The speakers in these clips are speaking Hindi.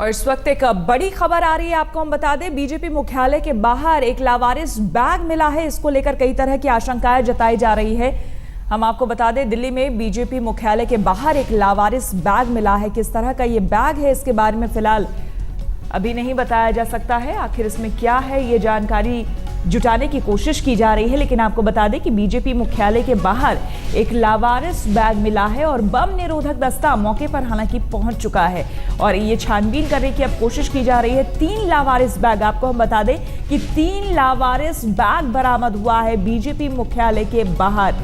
और इस वक्त एक बड़ी खबर आ रही है, आपको हम बता दें, बीजेपी मुख्यालय के बाहर एक लावारिस बैग मिला है। इसको लेकर कई तरह की आशंकाएं जताई जा रही है। हम आपको बता दें, दिल्ली में बीजेपी मुख्यालय के बाहर एक लावारिस बैग मिला है। किस तरह का ये बैग है, इसके बारे में फिलहाल अभी नहीं बताया जा सकता है। आखिर इसमें क्या है, ये जानकारी जुटाने की कोशिश की जा रही है। लेकिन आपको बता दें कि बीजेपी मुख्यालय के बाहर एक लावारिस बैग मिला है और बम निरोधक दस्ता मौके पर हालांकि पहुंच चुका है और ये छानबीन करने की अब कोशिश की जा रही है। 3 लावारिस बैग, आपको हम बता दें कि 3 लावारिस बैग बरामद हुआ है बीजेपी मुख्यालय के बाहर।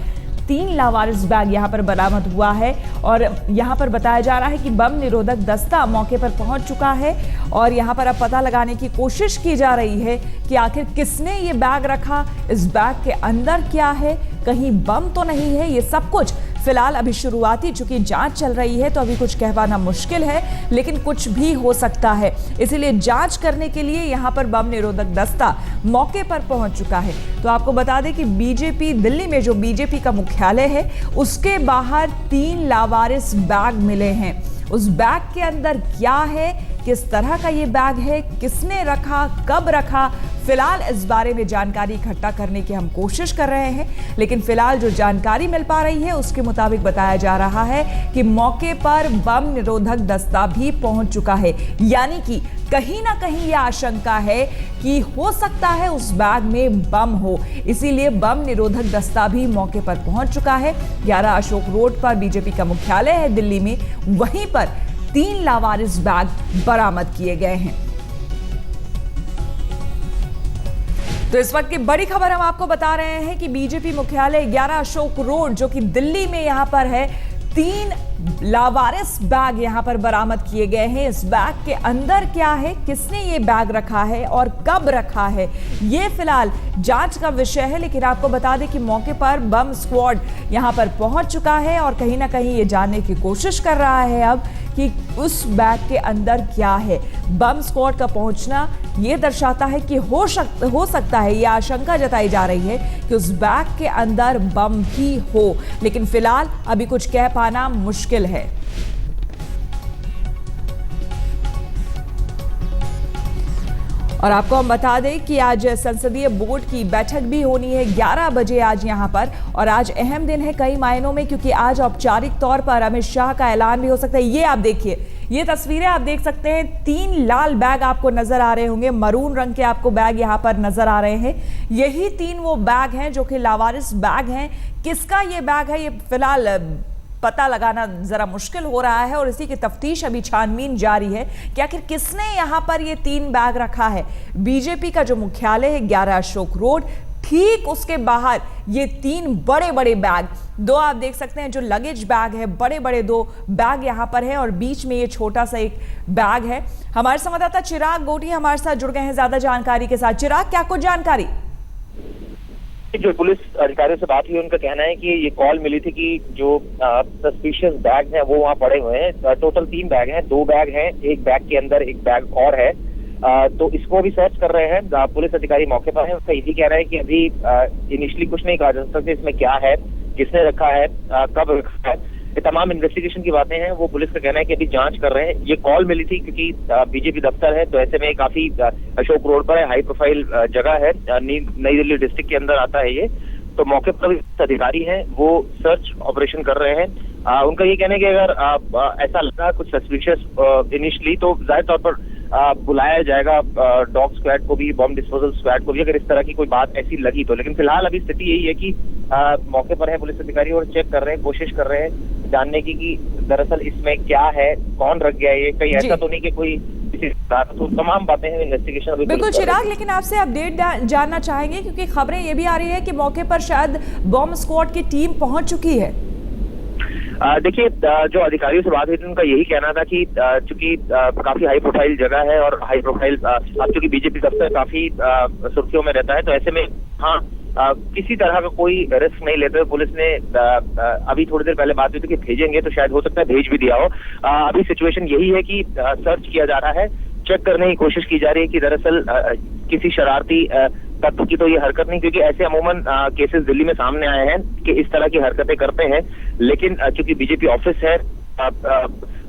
3 लावारिस बैग यहां पर बरामद हुआ है और यहां पर बताया जा रहा है कि बम निरोधक दस्ता मौके पर पहुंच चुका है और यहां पर अब पता लगाने की कोशिश की जा रही है कि आखिर किसने ये बैग रखा, इस बैग के अंदर क्या है, कहीं बम तो नहीं है। ये सब कुछ फिलहाल अभी शुरुआती, चूंकि जांच चल रही है तो अभी कुछ कह पाना मुश्किल है, लेकिन कुछ भी हो सकता है। इसीलिए जांच करने के लिए यहां पर बम निरोधक दस्ता मौके पर पहुंच चुका है। तो आपको बता दें कि बीजेपी दिल्ली में जो बीजेपी का मुख्यालय है उसके बाहर 3 लावारिस बैग मिले हैं। उस बैग के अंदर क्या है, किस तरह का ये बैग है, किसने रखा, कब रखा, फिलहाल इस बारे में जानकारी इकट्ठा करने की हम कोशिश कर रहे हैं। लेकिन फिलहाल जो जानकारी मिल पा रही है उसके मुताबिक बताया जा रहा है कि मौके पर बम निरोधक दस्ता भी पहुंच चुका है। यानी कि कहीं ना कहीं यह आशंका है कि हो सकता है उस बैग में बम हो, इसीलिए बम निरोधक दस्ता भी मौके पर पहुंच चुका है। 11 अशोक रोड पर बीजेपी का मुख्यालय है दिल्ली में, वहीं पर 3 लावारिस बैग बरामद किए गए हैं। तो इस वक्त की बड़ी खबर हम आपको बता रहे हैं कि बीजेपी मुख्यालय 11 अशोक रोड जो कि दिल्ली में यहां पर है, 3 लावारिस बैग यहां पर बरामद किए गए हैं। इस बैग के अंदर क्या है, किसने ये बैग रखा है और कब रखा है, ये फिलहाल जांच का विषय है। लेकिन आपको बता दें कि मौके पर बम स्क्वाड यहां पर पहुंच चुका है और कहीं ना कहीं ये जानने की कोशिश कर रहा है अब कि उस बैग के अंदर क्या है। बम स्क्वाड का पहुंचना ये दर्शाता है कि हो सकता है, ये आशंका जताई जा रही है कि उस बैग के अंदर बम भी हो, लेकिन फिलहाल अभी कुछ कह पाना मुश्किल है। और आपको हम बता दें कि आज संसदीय बोर्ड की बैठक भी होनी है 11 बजे आज यहां पर, और आज अहम दिन है कई मायनों में, क्योंकि आज औपचारिक तौर पर अमित शाह का ऐलान भी हो सकता है। ये आप देखिए, ये तस्वीरें आप देख सकते हैं, 3 लाल बैग आपको नजर आ रहे होंगे, मरून रंग के आपको बैग यहां पर नजर आ रहे हैं। यही 3 वो बैग हैं जो कि लावारिस बैग हैं। किसका ये बैग है, ये फिलहाल पता लगाना जरा मुश्किल हो रहा है और इसी की तफ्तीश अभी छानबीन जारी है कि आखिर किसने यहां पर ये 3 बैग रखा है। बीजेपी का जो मुख्यालय है 11 अशोक रोड, ठीक उसके बाहर ये 3 बड़े बड़े बैग, 2 आप देख सकते हैं जो लगेज बैग है, बड़े बड़े 2 बैग यहां पर है और बीच में ये छोटा सा एक बैग है। हमारे संवाददाता चिराग गोटी हमारे साथ जुड़ गए हैं ज्यादा जानकारी के साथ। चिराग, क्या कुछ जानकारी? जो पुलिस अधिकारियों से बात हुई, उनका कहना है कि ये कॉल मिली थी कि जो सस्पिशियस बैग हैं वो वहाँ पड़े हुए हैं। टोटल 3 बैग हैं, 2 बैग हैं, एक बैग के अंदर एक बैग और है। तो इसको भी सर्च कर रहे हैं, पुलिस अधिकारी मौके पर है। उसका यही कह रहा है कि अभी इनिशियली कुछ नहीं कहा जा सकता इसमें क्या है, किसने रखा है, कब रखा है। ये तमाम इन्वेस्टिगेशन की बातें हैं, वो पुलिस का कहना है कि अभी जांच कर रहे हैं। ये कॉल मिली थी क्योंकि बीजेपी दफ्तर है, तो ऐसे में काफी अशोक रोड पर है, हाई प्रोफाइल जगह है, नई दिल्ली डिस्ट्रिक्ट के अंदर आता है ये। तो मौके पर अधिकारी हैं, वो सर्च ऑपरेशन कर रहे हैं। उनका ये कहना है कि अगर ऐसा लगा कुछ सस्पिशियस इनिशियली, तो जाहिर तौर पर बुलाया जाएगा डॉग स्क्वाड को भी, बॉम्ब डिस्पोजल स्क्वाड को भी, अगर इस तरह की कोई बात ऐसी लगी तो। लेकिन फिलहाल अभी स्थिति यही है कि मौके पर है पुलिस अधिकारी और चेक कर रहे हैं, कोशिश कर रहे हैं जानने की कि दरअसल इसमें क्या है, कौन रख गया ये, कहीं ऐसा तो नहीं कि कोई, तो तमाम बातें हैं, इन्वेस्टिगेशन अभी। बिल्कुल चिराग, लेकिन आपसे अपडेट जानना चाहेंगे क्योंकि खबरें ये भी आ रही है कि मौके पर शायद बॉम्ब स्क्वाड की टीम पहुंच चुकी है। देखिए, जो अधिकारियों से बात हुई थी उनका यही कहना था कि चूंकि काफी हाई प्रोफाइल जगह है और हाई प्रोफाइल चूंकि बीजेपी दफ्तर काफी सुर्खियों में रहता है, तो ऐसे में हाँ किसी तरह का कोई रिस्क नहीं लेते हुए पुलिस ने अभी थोड़ी देर पहले बात हुई थी कि भेजेंगे, तो शायद हो सकता है भेज भी दिया हो। अभी सिचुएशन यही है कि सर्च किया जा रहा है, चेक करने की कोशिश की जा रही है कि दरअसल किसी शरारती तत्व की तो ये हरकत नहीं, क्योंकि ऐसे अमूमन केसेस दिल्ली में सामने आए हैं कि इस तरह की हरकतें करते हैं। लेकिन चूंकि बीजेपी ऑफिस है,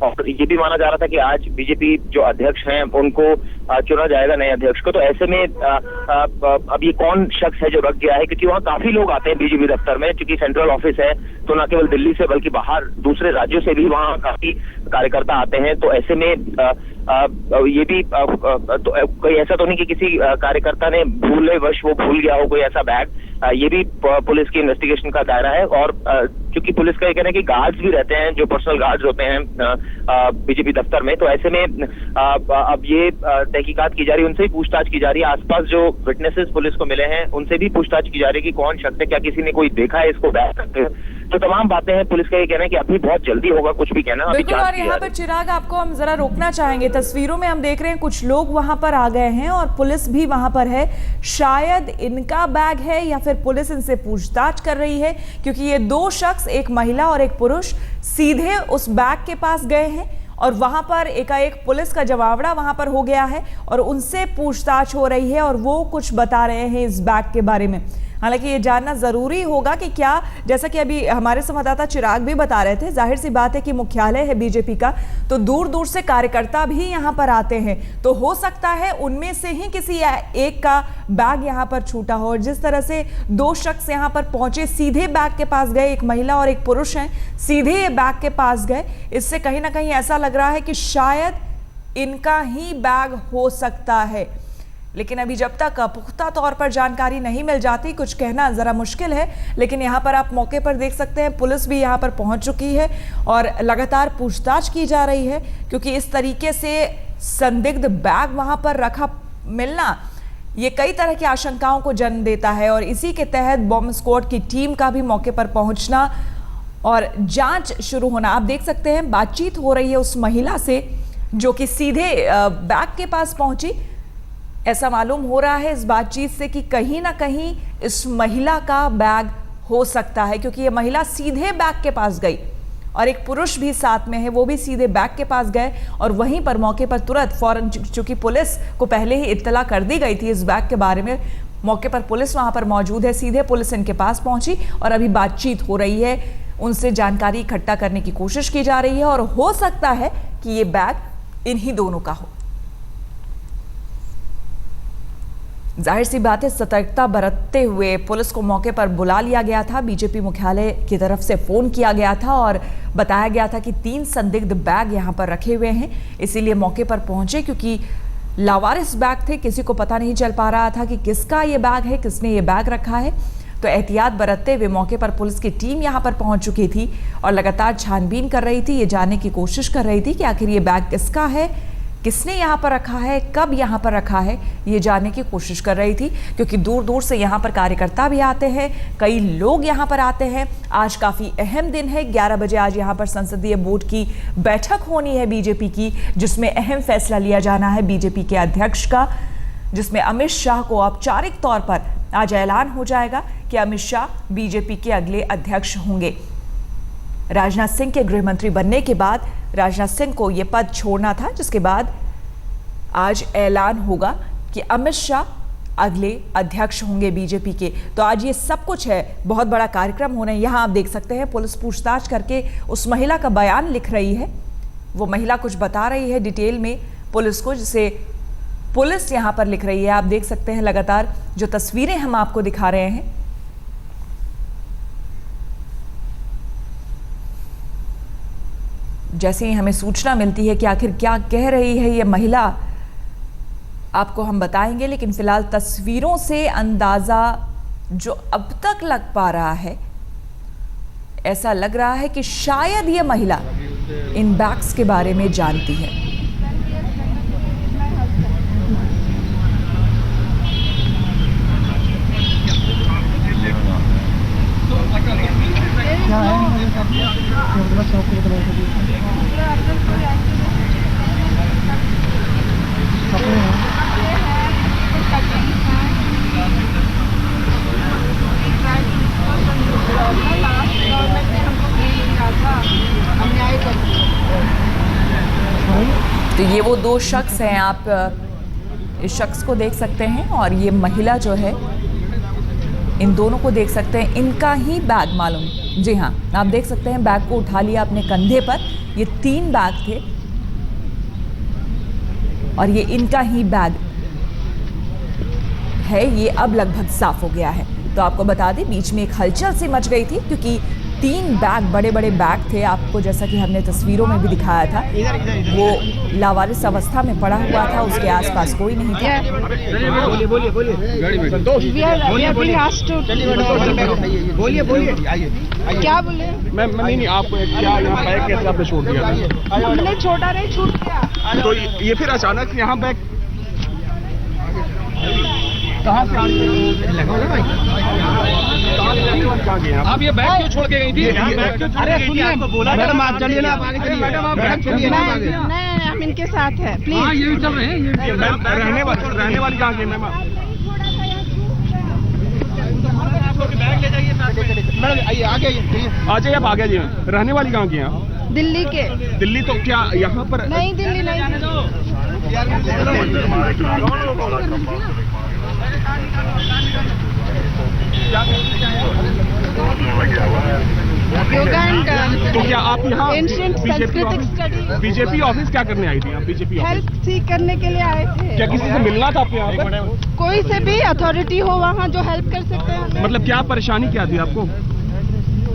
और ये भी माना जा रहा था कि आज बीजेपी जो अध्यक्ष हैं उनको चुना जाएगा, नए अध्यक्ष को। तो ऐसे में अब ये कौन शख्स है जो रख गया है, क्योंकि वहाँ काफी लोग आते हैं बीजेपी दफ्तर में, क्योंकि सेंट्रल ऑफिस है, तो न केवल दिल्ली से बल्कि बाहर दूसरे राज्यों से भी वहाँ काफी कार्यकर्ता आते हैं। तो ऐसे में ये भी तो कोई ऐसा तो नहीं कि किसी कार्यकर्ता ने भूलवश वो भूल गया हो कोई ऐसा बैग, ये भी पुलिस की इन्वेस्टिगेशन का दायरा है। और क्योंकि पुलिस का ये कहना है कि गार्ड्स भी रहते हैं, जो पर्सनल गार्ड्स होते हैं बीजेपी दफ्तर में, तो ऐसे में अब ये तहकीकात की जा रही है, उनसे भी पूछताछ की जा रही है। आसपास जो विटनेसेस पुलिस को मिले हैं उनसे भी पूछताछ की जा रही है कि कौन शख्स है, क्या किसी ने कोई देखा है इसको बैग करते हुए। तो तमाम बातें हैं। पुलिस का ये कहना है कि अभी बहुत जल्दी होगा कुछ भी कहना। बिल्कुल। और यहाँ पर चिराग, आपको हम जरा रोकना चाहेंगे। तस्वीरों में हम देख रहे हैं कुछ लोग वहां पर आ गए हैं और पुलिस भी वहां पर है। शायद इनका बैग है या फिर पुलिस इनसे पूछताछ कर रही है, क्योंकि ये दो शख्स, एक महिला और एक पुरुष, सीधे उस बैग के पास गए हैं और वहां पर एकाएक पुलिस का जमावड़ा वहां पर हो गया है और उनसे पूछताछ हो रही है और वो कुछ बता रहे हैं इस बैग के बारे में। हालांकि ये जानना जरूरी होगा कि क्या, जैसा कि अभी हमारे संवाददाता चिराग भी बता रहे थे, जाहिर सी बात है कि मुख्यालय है बीजेपी का, तो दूर दूर से कार्यकर्ता भी यहाँ पर आते हैं, तो हो सकता है उनमें से ही किसी एक का बैग यहाँ पर छूटा हो। और जिस तरह से दो शख्स यहाँ पर पहुंचे, सीधे बैग के पास गए, एक महिला और एक पुरुष हैं, सीधे ये बैग के पास गए, इससे कहीं ना कहीं ऐसा लग रहा है कि शायद इनका ही बैग हो सकता है। लेकिन अभी जब तक पुख्ता तौर पर जानकारी नहीं मिल जाती, कुछ कहना जरा मुश्किल है। लेकिन यहाँ पर आप मौके पर देख सकते हैं, पुलिस भी यहाँ पर पहुँच चुकी है और लगातार पूछताछ की जा रही है, क्योंकि इस तरीके से संदिग्ध बैग वहाँ पर रखा मिलना ये कई तरह की आशंकाओं को जन्म देता है। और इसी के तहत बॉम्ब स्क्वाड की टीम का भी मौके पर पहुँचना और जाँच शुरू होना। आप देख सकते हैं बातचीत हो रही है उस महिला से जो कि सीधे बैग के पास पहुँची। ऐसा मालूम हो रहा है इस बातचीत से कि कहीं ना कहीं इस महिला का बैग हो सकता है, क्योंकि ये महिला सीधे बैग के पास गई और एक पुरुष भी साथ में है, वो भी सीधे बैग के पास गए और वहीं पर मौके पर तुरंत फौरन, चूंकि पुलिस को पहले ही इत्तला कर दी गई थी इस बैग के बारे में, मौके पर पुलिस वहां पर मौजूद है, सीधे पुलिस इनके पास पहुंची और अभी बातचीत हो रही है, उनसे जानकारी इकट्ठा करने की कोशिश की जा रही है और हो सकता है कि ये बैग इन्हीं दोनों का हो। जाहिर सी बात है, सतर्कता बरतते हुए पुलिस को मौके पर बुला लिया गया था। बीजेपी मुख्यालय की तरफ से फोन किया गया था और बताया गया था कि 3 संदिग्ध बैग यहां पर रखे हुए हैं, इसीलिए मौके पर पहुंचे, क्योंकि लावारिस बैग थे, किसी को पता नहीं चल पा रहा था कि किसका ये बैग है, किसने ये बैग रखा है। तो एहतियात बरतते हुए मौके पर पुलिस की टीम यहां पर पहुंच चुकी थी और लगातार छानबीन कर रही थी, ये जानने की कोशिश कर रही थी कि आखिर ये बैग किसका है, किसने यहाँ पर रखा है, कब यहाँ पर रखा है, ये जानने की कोशिश कर रही थी, क्योंकि दूर दूर से यहाँ पर कार्यकर्ता भी आते हैं, कई लोग यहाँ पर आते हैं। आज काफ़ी अहम दिन है, 11 बजे आज यहाँ पर संसदीय बोर्ड की बैठक होनी है बीजेपी की, जिसमें अहम फैसला लिया जाना है बीजेपी के अध्यक्ष का, जिसमें अमित शाह को औपचारिक तौर पर आज ऐलान हो जाएगा कि अमित शाह बीजेपी के अगले अध्यक्ष होंगे। राजनाथ सिंह के गृह मंत्री बनने के बाद राजनाथ सिंह को यह पद छोड़ना था, जिसके बाद आज ऐलान होगा कि अमित शाह अगले अध्यक्ष होंगे बीजेपी के। तो आज ये सब कुछ है, बहुत बड़ा कार्यक्रम होना है। यहाँ आप देख सकते हैं पुलिस पूछताछ करके उस महिला का बयान लिख रही है, वो महिला कुछ बता रही है डिटेल में पुलिस को, जिसे पुलिस यहाँ पर लिख रही है। आप देख सकते हैं लगातार जो तस्वीरें हम आपको दिखा रहे हैं, जैसे ही हमें सूचना मिलती है कि आखिर क्या कह रही है ये महिला, आपको हम बताएंगे। लेकिन फिलहाल तस्वीरों से अंदाजा जो अब तक लग पा रहा है, ऐसा लग रहा है कि शायद ये महिला इन बैग्स के बारे में जानती है। तो ये वो 2 शख्स हैं, आप इस शख्स को देख सकते हैं और ये महिला जो है इन दोनों को देख सकते हैं, इनका ही बैग मालूम। जी हाँ, आप देख सकते हैं बैग को उठा लिया अपने कंधे पर। ये 3 बैग थे और ये इनका ही बैग है। ये अब लगभग साफ हो गया है। तो आपको बता दें, बीच में एक हलचल सी मच गई थी क्योंकि 3 बैग, बड़े बड़े बैग थे। आपको जैसा कि हमने तस्वीरों में भी दिखाया था, वो लावारिस अवस्था में पड़ा हुआ था, उसके आसपास कोई नहीं था। क्या बोले? मैम नहीं, आप क्या यहाँ बैग कैसे आपने छोड़ दिया? हमने छोटा नहीं, छूट गया। तो ये फिर अचानक यहाँ बैग कहाँ से आप ये बैग क्यों छोड़ के गई थी? अरे सुनिए, मैडम आप चलिए ना, आप आगे चलिए। मैडम चलिए ना, नहीं हम इनके साथ हैं, प्लीज। ये भी चल रहे हैं। रहने वाली कहाँ की मैम? मैडम आइए, आगे आ जाइए, आप आगे जाइए। रहने वाली कहाँ की हैं आप? दिल्ली के। दिल्ली तो क्या यहाँ पर? नहीं, दिल्ली नहीं। तो क्या आप यहाँ एंशिएंट सांस्कृतिक स्टडी बीजेपी ऑफिस क्या करने आई थी? आप बीजेपी ऑफिस हेल्प सीख करने के लिए आए थे। क्या किसी से मिलना था आपको यहाँ पर? कोई से भी अथॉरिटी हो वहाँ जो हेल्प कर सकते हैं। मतलब क्या परेशानी क्या थी आपको?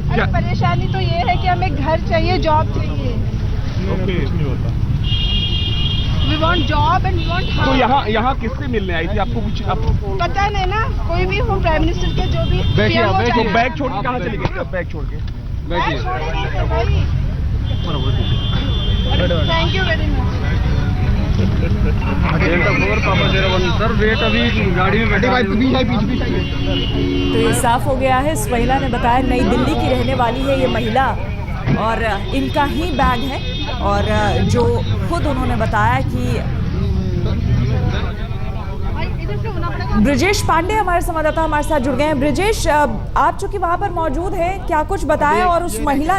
अरे परेशानी तो ये है कि हमें घर चाहिए, जॉब चाहिए। We want job and we want house। तो यहाँ किससे मिलने आई थी? आपको कुछ पता नहीं ना, कोई भी हो, प्राइम मिनिस्टर के जो भी। तो बैग छोड़ के कहाँ चले गए? बैग छोड़ के बैग छोड़े नहीं थे भाई। Thank you very much. Sir wait अभी गाड़ी में तो ये साफ हो गया है। इस महिला ने बताया नई दिल्ली की रहने वाली है ये महिला और इनका ही बैग है। और जो खुद उन्होंने बताया कि ब्रिजेश पांडे हमारे संवाददाता हमारे साथ जुड़ गए हैं। ब्रिजेश, आप चूंकि वहां पर मौजूद हैं, क्या कुछ बताया? और उस महिला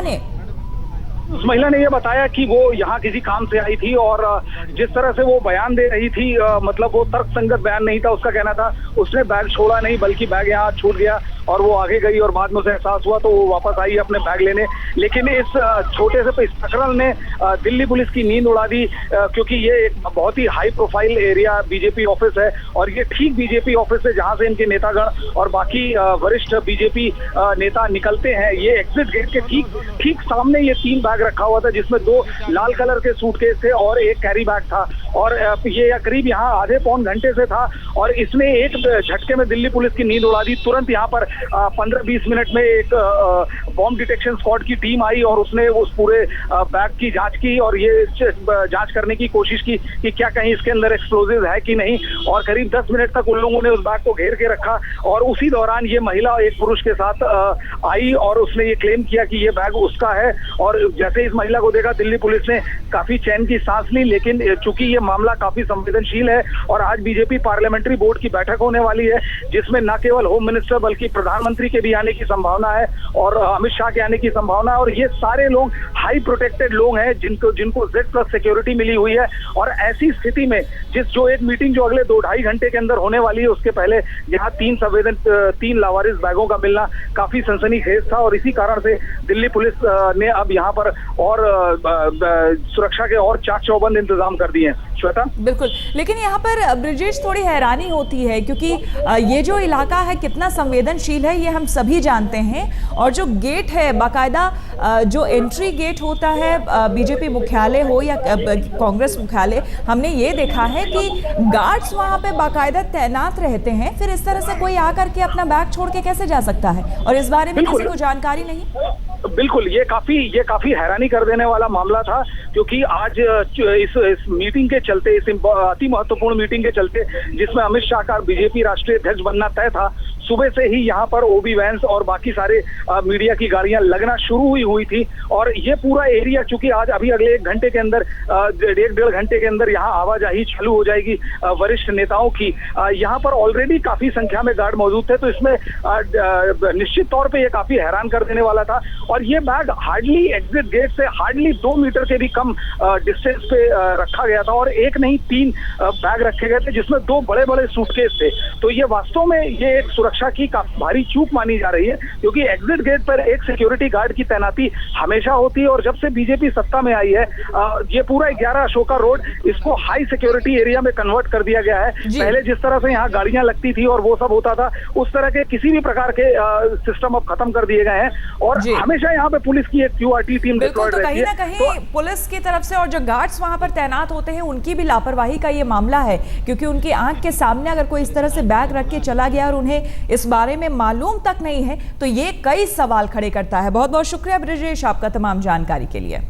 ने ये बताया कि वो यहाँ किसी काम से आई थी और जिस तरह से वो बयान दे रही थी, मतलब वो तर्कसंगत बयान नहीं था। उसका कहना था उसने बैग छोड़ा नहीं, बल्कि बैग यहाँ छूट गया और वो आगे गई और बाद में उसे एहसास हुआ तो वो वापस आई अपने बैग लेने। लेकिन इस छोटे से इस प्रकरण ने दिल्ली पुलिस की नींद उड़ा दी, क्योंकि ये एक बहुत ही high profile area BJP office है और ये ठीक बीजेपी ऑफिस है जहाँ से इनके नेतागण और बाकी वरिष्ठ बीजेपी नेता निकलते हैं। ये एग्जिट गेट के ठीक सामने ये 3 बैग रखा हुआ था, जिसमें 2 लाल कलर के सूटकेस थे और एक कैरी बैग था। और ये करीब यहाँ आधे पौन घंटे से था और इसने एक झटके में दिल्ली पुलिस की नींद उड़ा दी। तुरंत यहाँ पर 15-20 मिनट में एक बॉम्ब डिटेक्शन स्क्वाड की टीम आई और उसने उस पूरे बैग की जांच की और ये जांच करने की कोशिश की कि क्या कहीं इसके अंदर एक्सप्लोजिव है कि नहीं। और करीब 10 मिनट तक उन लोगों ने उस बैग को घेर के रखा और उसी दौरान ये महिला एक पुरुष के साथ आई और उसने ये क्लेम किया कि ये बैग उसका है। और जैसे इस महिला को देखा, दिल्ली पुलिस ने काफी चैन की सांस ली। लेकिन चूंकि ये मामला काफी संवेदनशील है और आज बीजेपी पार्लियामेंट्री बोर्ड की बैठक होने वाली है, जिसमें न केवल होम मिनिस्टर बल्कि प्रधानमंत्री के भी आने की संभावना है और अमित शाह के आने की संभावना है। और ये सारे लोग हाई प्रोटेक्टेड लोग हैं जिनको Z+ सिक्योरिटी मिली हुई है। और ऐसी स्थिति में जो एक मीटिंग जो अगले 2-2.5 घंटे के अंदर होने वाली है, उसके पहले यहाँ 3 लावारिस बैगों का मिलना काफी सनसनीखेज था। और इसी कारण से दिल्ली पुलिस ने अब यहाँ पर और सुरक्षा के और चाक चौबंद इंतजाम कर दिए हैं। श्वेता, बिल्कुल। लेकिन यहाँ पर ब्रिजेश थोड़ी हैरानी होती है क्योंकि ये जो इलाका है कितना संवेदनशील है ये हम सभी जानते हैं। और जो गेट है बाकायदा, जो एंट्री गेट होता है बीजेपी मुख्यालय हो या कांग्रेस मुख्यालय, हमने ये देखा है कि गार्ड्स वहाँ पे बाकायदा तैनात रहते हैं। फिर इस तरह से कोई आकर के अपना बैग छोड़ के कैसे जा सकता है? और इस बारे में किसी को जानकारी नहीं। बिल्कुल, ये काफी हैरानी कर देने वाला मामला था, क्योंकि आज इस मीटिंग के चलते, इस अति महत्वपूर्ण मीटिंग के चलते जिसमें अमित शाह का बीजेपी राष्ट्रीय अध्यक्ष बनना तय था, सुबह से ही यहाँ पर ओबी वैन्स और बाकी सारे मीडिया की गाड़ियां लगना शुरू हुई थी। और ये पूरा एरिया, चूंकि आज अभी अगले 1 घंटे के अंदर, 1-1.5 घंटे के अंदर यहाँ आवाजाही चालू हो जाएगी वरिष्ठ नेताओं की। यहाँ पर ऑलरेडी काफी संख्या में गार्ड मौजूद थे, तो इसमें निश्चित तौर पे ये काफी हैरान कर देने वाला था। और ये बैग हार्डली एग्जिट गेट से हार्डली 2 मीटर से भी कम डिस्टेंस पे रखा गया था और एक नहीं 3 बैग रखे गए थे, जिसमें 2 बड़े बड़े सूटकेस थे। तो ये वास्तव में ये एक सुरक्षा सुरक्षा की काफी भारी चूक मानी जा रही है, क्योंकि एग्जिट गेट पर एक सिक्योरिटी गार्ड की तैनाती हमेशा होती है और जब से बीजेपी सत्ता में आई है ये पूरा 11 अशोका रोड इसको हाई सिक्योरिटी एरिया में कन्वर्ट कर दिया गया है। पहले जिस तरह से यहाँ गाड़ियां लगती थी और वो सब होता था, उस तरह के किसी भी प्रकार के सिस्टम अब खत्म कर दिए गए हैं और हमेशा यहाँ पे पुलिस की एक QRT टीम डिप्लॉयड रहती है। कहीं ना कहीं पुलिस की तरफ से और जो गार्ड्स वहां पर तैनात होते हैं उनकी भी लापरवाही का ये मामला है, क्योंकि उनकी आंख के सामने अगर कोई इस तरह से बैग रख के चला गया और उन्हें इस बारे में मालूम तक नहीं है तो ये कई सवाल खड़े करता है। बहुत बहुत शुक्रिया ब्रिजेश आपका तमाम जानकारी के लिए।